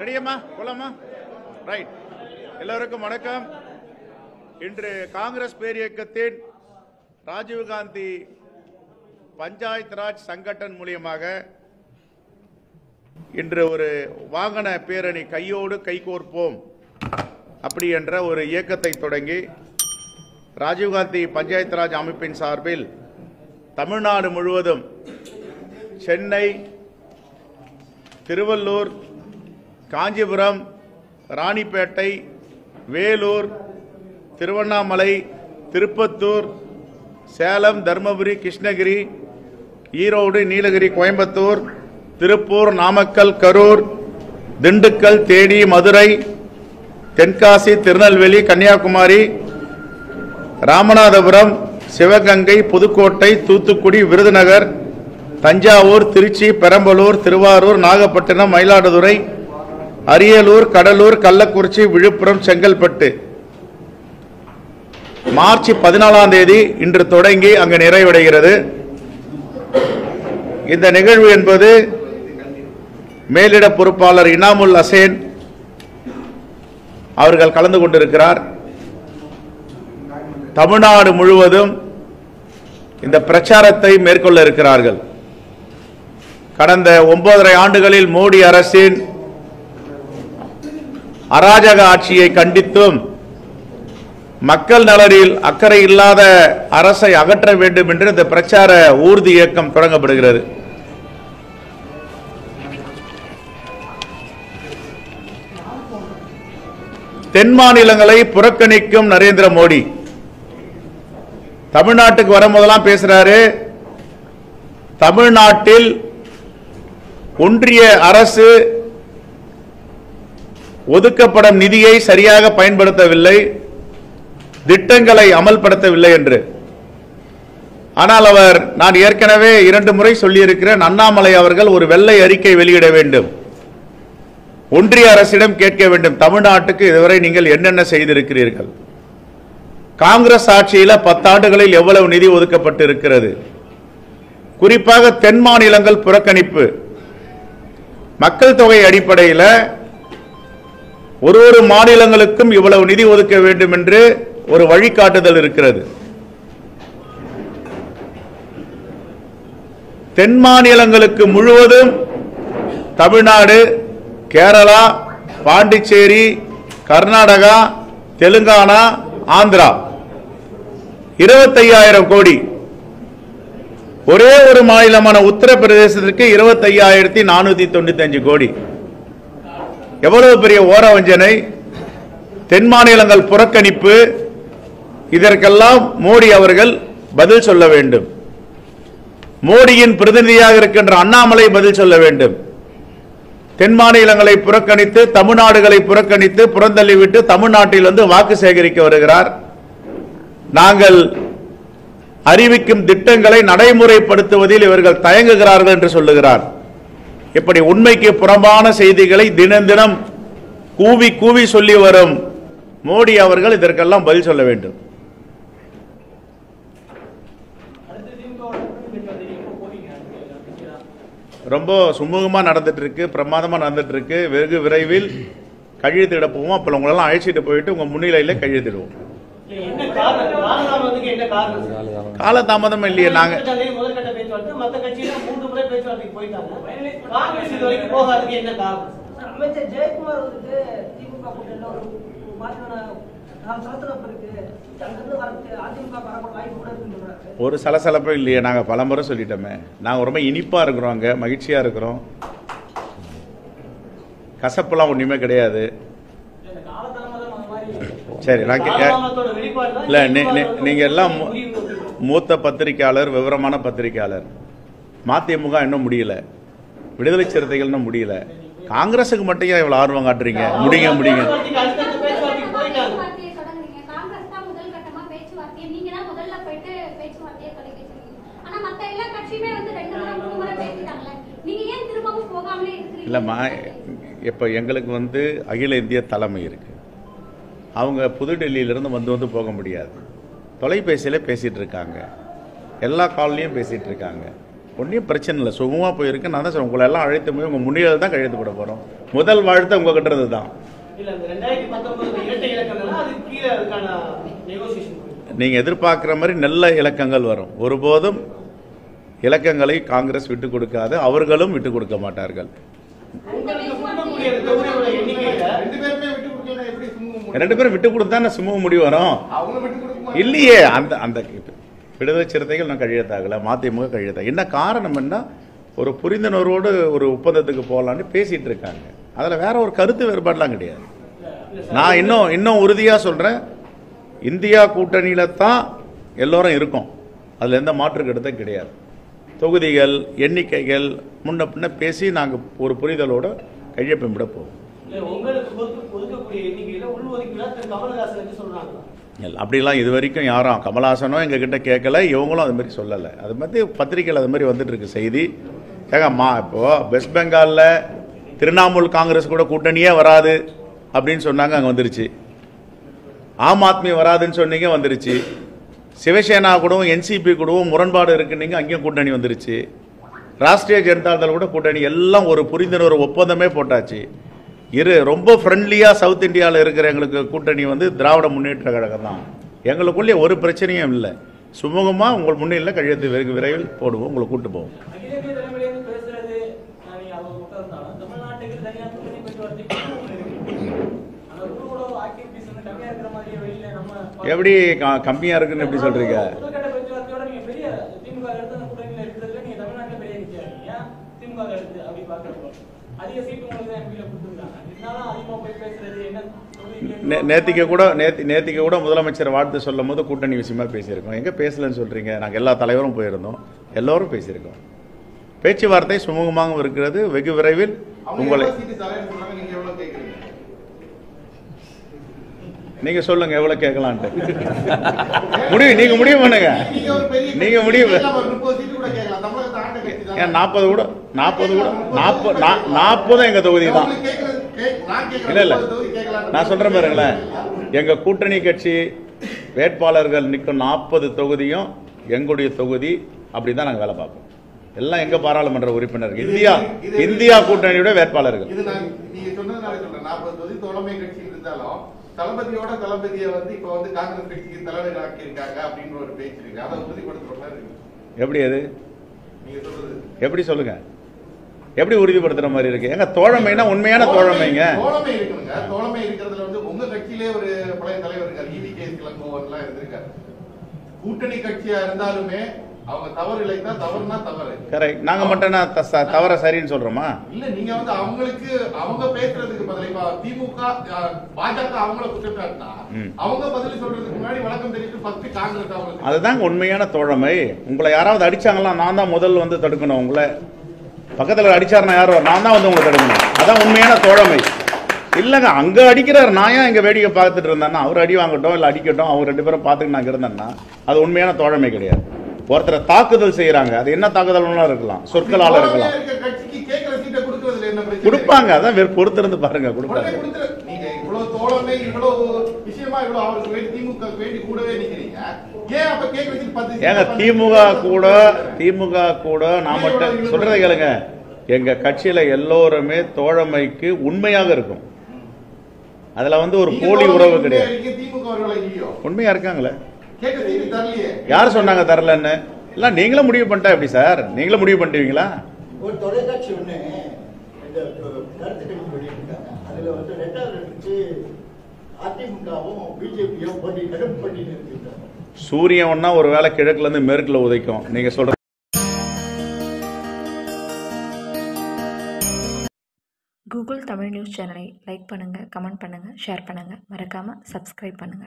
ரெடியம்மா போலாமா? ரைட். எல்லோருக்கும் வணக்கம். இன்று காங்கிரஸ் பேரியக்கத்தின் ராஜீவ்காந்தி பஞ்சாயத்து ராஜ் சங்கடன் மூலியமாக இன்று ஒரு வாகன பேரணி கையோடு கைகோர்ப்போம் அப்படி என்ற ஒரு இயக்கத்தை தொடங்கி ராஜீவ்காந்தி பஞ்சாயத்து ராஜ் அமைப்பின் சார்பில் தமிழ்நாடு முழுவதும் சென்னை, திருவள்ளூர், காஞ்சிபுரம், ராணிப்பேட்டை, வேலூர், திருவண்ணாமலை, திருப்பத்தூர், சேலம், தர்மபுரி, கிருஷ்ணகிரி, ஈரோடு, நீலகிரி, கோயம்புத்தூர், திருப்பூர், நாமக்கல், கரூர், திண்டுக்கல், தேனி, மதுரை, தென்காசி, திருநெல்வேலி, கன்னியாகுமரி, ராமநாதபுரம், சிவகங்கை, புதுக்கோட்டை, தூத்துக்குடி, விருதுநகர், தஞ்சாவூர், திருச்சி, பெரம்பலூர், திருவாரூர், நாகப்பட்டினம், மயிலாடுதுறை, அரியலூர், கடலூர், கள்ளக்குறிச்சி, விழுப்புரம், செங்கல்பட்டு மார்ச் 14ஆம் தேதி இன்று தொடங்கி அங்கு நிறைவடைகிறது. இந்த நிகழ்வு என்பது மேலிட பொறுப்பாளர் இனாமுல் ஹசேன் அவர்கள் கலந்து கொண்டிருக்கிறார். தமிழ்நாடு முழுவதும் இந்த பிரச்சாரத்தை மேற்கொள்ள இருக்கிறார்கள். கடந்த 9.5 ஆண்டுகளில் மோடி அரசின் அராஜக ஆட்சியை கண்டித்தும் மக்கள் நலனில் அக்கறை இல்லாத அரசை அகற்ற வேண்டும் என்று இந்த பிரச்சார ஊர்தி இயக்கம் தொடங்கப்படுகிறது. தென் மாநிலங்களை புறக்கணிக்கும் நரேந்திர மோடி தமிழ்நாட்டுக்கு வரும்போதெல்லாம் பேசுறாரு. தமிழ்நாட்டில் ஒன்றிய அரசு ஒதுக்கப்படும் நிதியை சரியாக பயன்படுத்தவில்லை, திட்டங்களை அமல்படுத்தவில்லை என்று. ஆனால் அவர், நான் ஏற்கனவே 2 முறை சொல்லியிருக்கிறேன், அண்ணாமலை அவர்கள் ஒரு வெள்ளை அறிக்கை வெளியிட வேண்டும், ஒன்றிய அரசிடம் கேட்க வேண்டும், தமிழ்நாட்டுக்கு இதுவரை நீங்கள் என்னென்ன செய்திருக்கிறீர்கள், காங்கிரஸ் ஆட்சியில் 10 ஆண்டுகளில் எவ்வளவு நிதி ஒதுக்கப்பட்டு இருக்கிறது, குறிப்பாக தென் மாநிலங்கள் புறக்கணிப்பு, மக்கள் தொகை அடிப்படையில் ஒரு மாநிலங்களுக்கும் இவ்வளவு நிதி ஒதுக்க வேண்டும் என்று ஒரு வழிகாட்டுதல் இருக்கிறது. தென் மாநிலங்களுக்கு முழுவதும் தமிழ்நாடு, கேரளா, பாண்டிச்சேரி, கர்நாடகா, தெலுங்கானா, ஆந்திரா 25,000 கோடி. ஒரே ஒரு மாநிலமான உத்தரப்பிரதேசத்திற்கு 25,495 கோடி. எவ்வளவு பெரிய ஓரவஞ்சனை, தென் மாநிலங்கள் புறக்கணிப்பு. இதற்கெல்லாம் மோடி அவர்கள் பதில் சொல்ல வேண்டும். மோடியின் பிரதிநிதியாக இருக்கின்ற அண்ணாமலை பதில் சொல்ல வேண்டும். தென் மாநிலங்களை புறக்கணித்து, தமிழ்நாடுகளை புறக்கணித்து, புறந்தள்ளிவிட்டு தமிழ்நாட்டில் வந்து வாக்கு சேகரிக்க வருகிறார். நாங்கள் அறிவிக்கும் திட்டங்களை நடைமுறைப்படுத்துவதில் இவர்கள் தயங்குகிறார்கள் என்று சொல்லுகிறார். இப்படி உண்மைக்கு புறம்பான செய்திகளை தினம் தினம் கூவி கூவி சொல்லி வரும் மோடி அவர்கள் இதற்கெல்லாம் பதில் சொல்ல வேண்டும். ரொம்ப சுமூகமா நடந்துட்டு இருக்கு, பிரமாதமா நடந்துட்டு இருக்கு. வெகு விரைவில் கையெழுத்திட போவோம். அப்ப உங்களெல்லாம் அழைச்சிட்டு போயிட்டு உங்க முன்னிலையில கையெழுத்திடுவோம். காலதாமதம் இல்லையே. நாங்க ஒரு சலசலப்பும் இல்லையே. நாங்க பலமுறை சொல்லிட்டோமே, நாங்க ரொம்ப இனிப்பா இருக்கிறோம், அங்க மகிழ்ச்சியா இருக்கிறோம், கசப்பெல்லாம் ஒண்ணுமே கிடையாது. சரி, இல்ல நீங்க எல்லாம் மூத்த பத்திரிகையாளர், விவரமான பத்திரிகையாளர். மதிமுக இன்னும் முடியல, விடுதலை சிறுத்தைகள் இன்னும் முடியல, காங்கிரஸுக்கு மட்டும் இவ்வளவு ஆர்வம் காட்டுறீங்க? முடிங்க முடிங்க. இல்லம்மா, இப்ப எங்களுக்கு வந்து அகில இந்திய தலைமை இருக்கு. அவங்க புதுடெல்லியிலிருந்து வந்து போக முடியாது. தொலைபேசியில் பேசிகிட்டு இருக்காங்க, எல்லா கால்லையும் பேசிகிட்டு இருக்காங்க. ஒன்றும் பிரச்சனை இல்லை, சுகமாக போயிருக்கு. நான் தான் சொல்றேன், உங்களை எல்லாம் அழைத்து போய் உங்கள் முன்னிலையில் தான் கையெழுத்து போட போகிறோம். முதல் வாழ்த்து உங்கள் கிட்டது தான். நீங்கள் எதிர்பார்க்குற மாதிரி நல்ல இலக்கங்கள் வரும். ஒருபோதும் இலக்கங்களை காங்கிரஸ் விட்டு கொடுக்காது, அவர்களும் விட்டு கொடுக்க மாட்டார்கள். ரெண்டு பேரும் விட்டு கொடுத்தா சுமூக முடிவு வரும் இல்லையே. அந்த அந்த விடுதலை சிறுத்தைகள் நான் கையெழுத்தாகலை, மதிமுக கையெழுத்தாக. என்ன காரணம் என்ன, ஒரு புரிந்துணர்வோடு ஒரு ஒப்பந்தத்துக்கு போகலான்னு பேசிட்டு இருக்காங்க. அதில் வேற ஒரு கருத்து வேறுபாடுலாம் கிடையாது. நான் இன்னும் உறுதியாக சொல்கிறேன், இந்தியா கூட்டணியில் தான் எல்லோரும் இருக்கும், அதில் எந்த மாற்று கருத்தும் கிடையாது. தொகுதிகள் எண்ணிக்கைகள் முன்ன பின்ன பேசி நாங்கள் ஒரு புரிதலோடு கையொப்பமிட போவோம். அப்படிலாம் இது வரைக்கும் யாரும் கமல்ஹாசனும் எங்ககிட்ட கேட்கல, இவங்களும் அது மாதிரி சொல்லலை. அது மாதிரி பத்திரிகையில் அது மாதிரி வந்துட்டு இருக்கு செய்தி. ஏங்கம்மா இப்போது வெஸ்ட் பெங்காலில் திரிணாமுல் காங்கிரஸ் கூட கூட்டணியே வராது அப்படின்னு சொன்னாங்க, அங்கே வந்துருச்சு. ஆம் ஆத்மி வராதுன்னு சொன்னீங்க, வந்துருச்சு. சிவசேனா கூடவும் என்சிபி கூடவும் முரண்பாடு இருக்குன்னீங்க, அங்கேயும் கூட்டணி வந்துருச்சு. ராஷ்ட்ரிய ஜனதா தள் கூட கூட்டணி, எல்லாம் ஒரு புரிந்துணர்வு ஒப்பந்தமே போட்டாச்சு. ரொம்ப ஃப்ரெண்ட்லியாக சவுத் இந்தியாவில் இருக்கிற எங்களுக்கு கூட்டணி திராவிட முன்னேற்ற கழகம் தான். எங்களுக்குள்ளே ஒரு பிரச்சனையும் இல்லை. சுமூகமாக உங்கள் முன்னிலையில் கையெழுத்து வெகு விரைவில் போடுவோம், உங்களை கூட்டு போவோம். எப்படி கம்மியாக இருக்குன்னு எப்படி சொல்கிறீங்க? நேத்திக்கு கூட முதலமைச்சர் வாழ்த்து சொல்லும் போது கூட்டணி விஷயமா பேசியிருக்கோம். எங்கே பேசலன்னு சொல்கிறீங்க? நாங்கள் எல்லா தலைவரும் போயிருந்தோம், எல்லோரும் பேசியிருக்கோம். பேச்சுவார்த்தை சுமூகமாக இருக்கிறது. வெகு விரைவில் உங்களை நீங்க சொல்லுங்க எவ்வளவு கேட்கலான்ட்டு. நீங்க முடிவு பண்ணுங்க. நீங்க முடிவு 40 எங்க தொகுதி தான். இல்ல நான் சொல்றேன் பாருங்களேன், எங்க கூட்டணி கட்சி வேட்பாளர்கள் நிற்கும் 40 தொகுதியும் எங்களுடைய தொகுதி. அப்படிதான் நாங்க வேலை பார்ப்போம். எல்லாம் எங்க பாராளுமன்ற உறுப்பினர்கள், இந்தியா கூட்டணியோட வேட்பாளர்கள். தளபதியோட தளபதியை இப்ப காங்கிரஸ் கட்சிக்கு தலைவர் ஆக்கி இருக்காங்க அப்படின்ற ஒரு பேச்சு இருக்கு. அதை உறுதிப்படுத்துற மாதிரி இருக்கு. எப்படி அது நீங்க சொல்றது? எப்படி சொல்லுங்க, எப்படி உறுதிப்படுத்துற மாதிரி இருக்கு? எங்க தோழமைனா உண்மையான தோழமைங்க. தோழமை இருக்குங்க. தோழமை இருக்கிறதுல உங்க கட்சியிலே ஒரு பழைய தலைவர் இருக்காரு, EVK இளங்கோவன்லாம் இருந்திருக்காரு. கூட்டணி கட்சியா இருந்தாலுமே அவங்க தவறு இல்லைன்னா தவறுனா தவறு. கரெக்ட். நாங்க மட்டும் தவற சரின்னு சொல்றோமா? இல்ல, நீங்க அவங்களுக்கு அவங்க பேசுறதுக்கு பதிலா திமுக பாஜக அவங்கள குற்றம் சாட்டினா அவங்க பதில் சொல்றதுக்கு முன்னாடி வழக்கம் தெரிவித்து ஃபர்ஸ்ட் காங்கிரஸ் அவங்க. அதுதான் உண்மையான தோழமை. உங்களை யாராவது அடிச்சாங்களா, நான் தான் முதல்ல தடுக்கணும். உங்களை பக்கத்துல அடிச்சாருன்னா யாரோ, நான் தான் உங்களை தடுக்கணும். அதான் உண்மையான தோழமை. இல்லங்க, அங்க அடிக்கிறார், நான் ஏன் இங்க வேடிக்கை பார்த்துட்டு இருந்தேன்னா அவர் அடி வாங்கட்டும் இல்ல அடிக்கட்டும், அவங்க 2 பேரும் பார்த்துட்டு நாங்க இருந்தேன்னா அது உண்மையான தோழமை கிடையாது. ஒருத்தரை தாக்குதல் செய்யறாங்க, அது என்ன தாக்குதல் இருக்கலாம், சொற்களால இருக்கலாம், கொடுப்பாங்க. அதான் பொறுத்திருந்து பாருங்க, கொடுப்பாங்க. ஏங்க திமுக கூட நான் மட்டும் சொல்றதை கேளுங்க, எங்க கட்சியில எல்லோருமே தோழமைக்கு உண்மையாக இருக்கும். அதுல ஒரு போலி உறவு கிடையாது. உண்மையா இருக்காங்களே. யார் சொன்னாங்க தரலன்னு? இல்ல நீங்களும் முடிவு பண்ணிட்டா எப்படி சார்? நீங்களும் முடிவு பண்ணிடுவீங்களா? ஒரு தொலைக்காட்சி ஒண்ணு இந்த கருத்து கணிப்பு வெளியிட்டாங்க. அதுல ரெண்டாவது எடுத்து அதிமுகவும் பிஜேபியும் கடும் பண்ணிட்டு இருக்காங்க. சூரியன் ஒன்னா ஒரு வேளை கிழக்குல இருந்து மேற்குல உதைக்கும். நீங்க சொல்ற கூகுள் தமிழ் நியூஸ் சேனலை லைக் பண்ணுங்க, கமெண்ட் பண்ணுங்க, ஷேர் பண்ணுங்க, மறக்காம சப்ஸ்கிரைப் பண்ணுங்க.